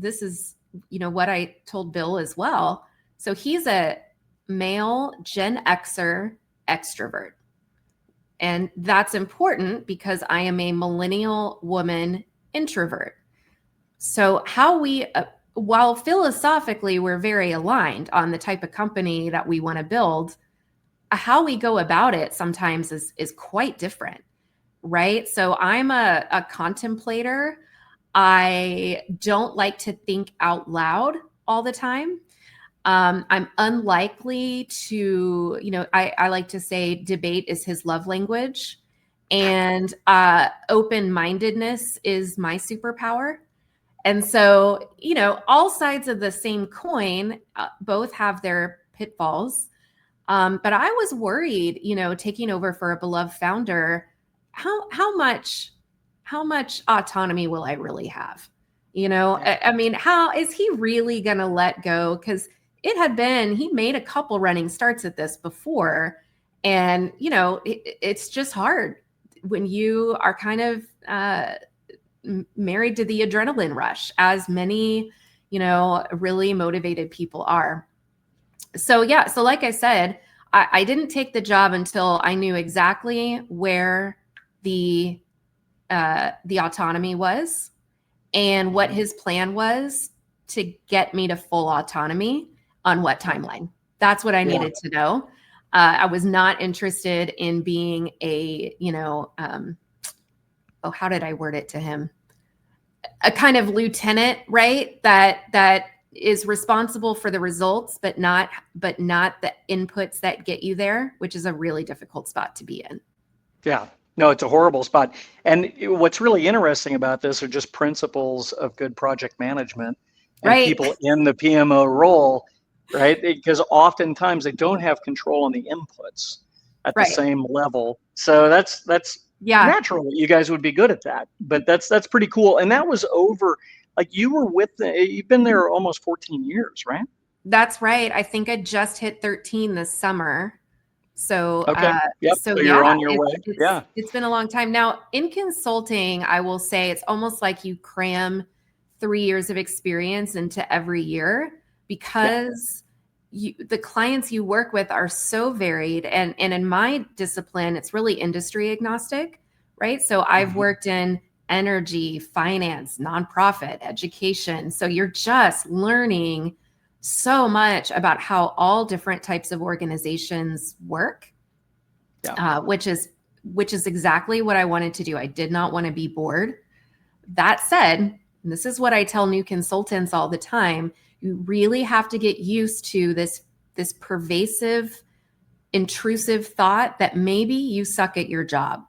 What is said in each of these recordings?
this is, what I told Bill as well. So he's a male Gen Xer extrovert. And that's important because I am a millennial woman introvert. So while philosophically we're very aligned on the type of company that we want to build, how we go about it sometimes is quite different, right? So I'm a contemplator. I don't like to think out loud all the time. I'm unlikely to, I like to say debate is his love language, and open-mindedness is my superpower. And so, all sides of the same coin, both have their pitfalls. But I was worried, taking over for a beloved founder, how much autonomy will I really have? I mean, how is he really going to let go? Because he made a couple running starts at this before. And, it's just hard when you are kind of married to the adrenaline rush, as many, really motivated people are. So, yeah. So like I said, I didn't take the job until I knew exactly where the autonomy was and what his plan was to get me to full autonomy on what timeline. That's what I needed to know. I was not interested in being a, how did I word it to him? A kind of lieutenant, right? That is responsible for the results, but not the inputs that get you there, which is a really difficult spot to be in. Yeah. No, it's a horrible spot. And what's really interesting about this are just principles of good project management and people in the PMO role, right? Because oftentimes they don't have control on the inputs at the same level. So that's natural that you guys would be good at that. But that's pretty cool. And that was over, like you've been there almost 14 years, right? That's right. I think I just hit 13 this summer. So, so you're on your way. It's been a long time. Now, in consulting, I will say it's almost like you cram 3 years of experience into every year, because the clients you work with are so varied. And in my discipline, it's really industry agnostic, right? So I've worked in energy, finance, nonprofit, education. So you're just learning so much about how all different types of organizations work, which is exactly what I wanted to do. I did not want to be bored. That said, and this is what I tell new consultants all the time, you really have to get used to this pervasive, intrusive thought that maybe you suck at your job,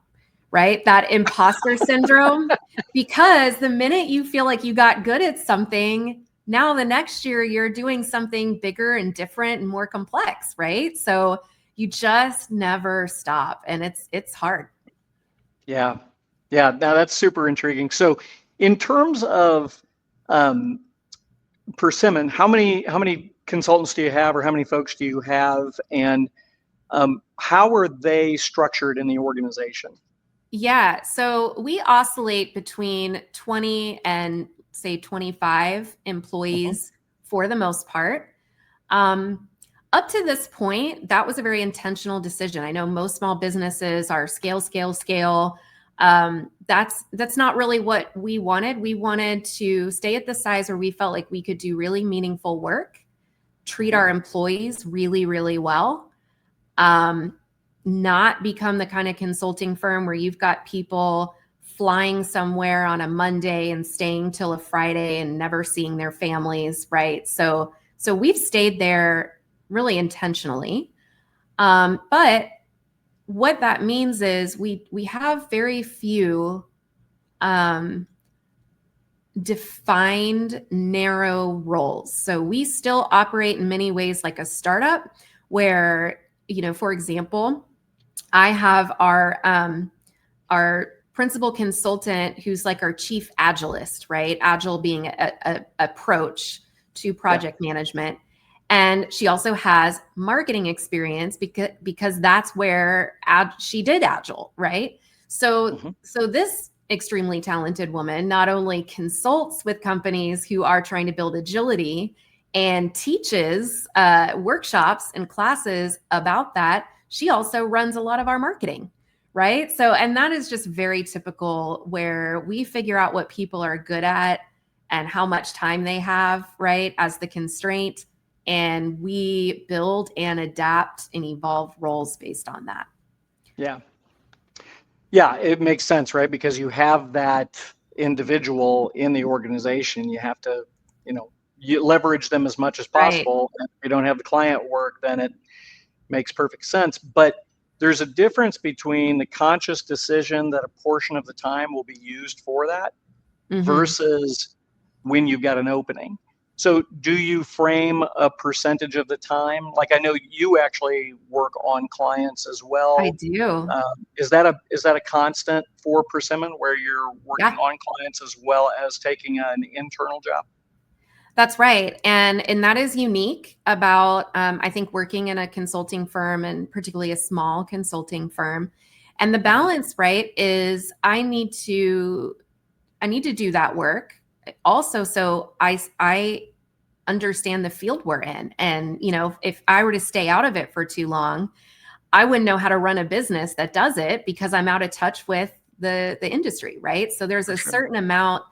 right? That imposter syndrome, because the minute you feel like you got good at something, now the next year you're doing something bigger and different and more complex, right? So you just never stop, and it's hard. Yeah. Now that's super intriguing. So in terms of Persimmon, how many consultants do you have, or how many folks do you have, and how are they structured in the organization? Yeah, so we oscillate between 20 and say 25 employees for the most part. Up to this point, that was a very intentional decision. I know most small businesses are scale. That's not really what we wanted. We wanted to stay at the size where we felt like we could do really meaningful work, treat our employees really, really well, not become the kind of consulting firm where you've got people flying somewhere on a Monday and staying till a Friday and never seeing their families, right? So we've stayed there really intentionally. But what that means is we have very few defined narrow roles. So we still operate in many ways like a startup where, for example, I have our principal consultant who's like our chief agilist, right? Agile being a approach to project management. And she also has marketing experience because that's where she did Agile, right? So this extremely talented woman not only consults with companies who are trying to build agility and teaches workshops and classes about that, she also runs a lot of our marketing, right? So, and that is just very typical where we figure out what people are good at and how much time they have, right, as the constraint. And we build and adapt and evolve roles based on that. Yeah. Yeah, it makes sense, right? Because you have that individual in the organization. You have to, you leverage them as much as Right. possible. If you don't have the client work, then it makes perfect sense. But there's a difference between the conscious decision that a portion of the time will be used for that versus when you've got an opening. So do you frame a percentage of the time? Like I know you actually work on clients as I well. do. Is that a constant for Persimmon where you're working Yeah. on clients as well as taking an internal job? That's right. And that is unique about, I think, working in a consulting firm and particularly a small consulting firm. And the balance, right, is I need to do that work also. So I understand the field we're in. And, if I were to stay out of it for too long, I wouldn't know how to run a business that does it because I'm out of touch with the industry, right? So there's For a sure. certain amount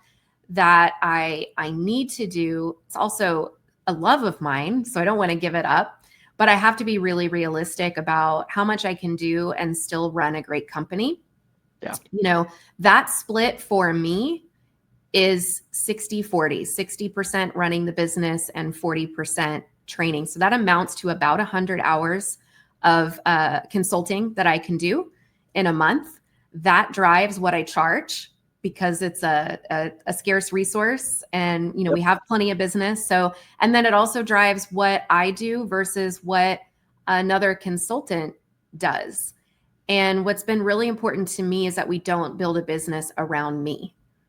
that I need to do. It's also a love of mine, so I don't want to give it up, but I have to be really realistic about how much I can do and still run a great company. Yeah. That split for me is 60-40, 60% running the business and 40% training. So that amounts to about 100 hours of consulting that I can do in a month. That drives what I charge because it's a scarce resource and, Yep. we have plenty of business. So, and then it also drives what I do versus what another consultant does. And what's been really important to me is that we don't build a business around me.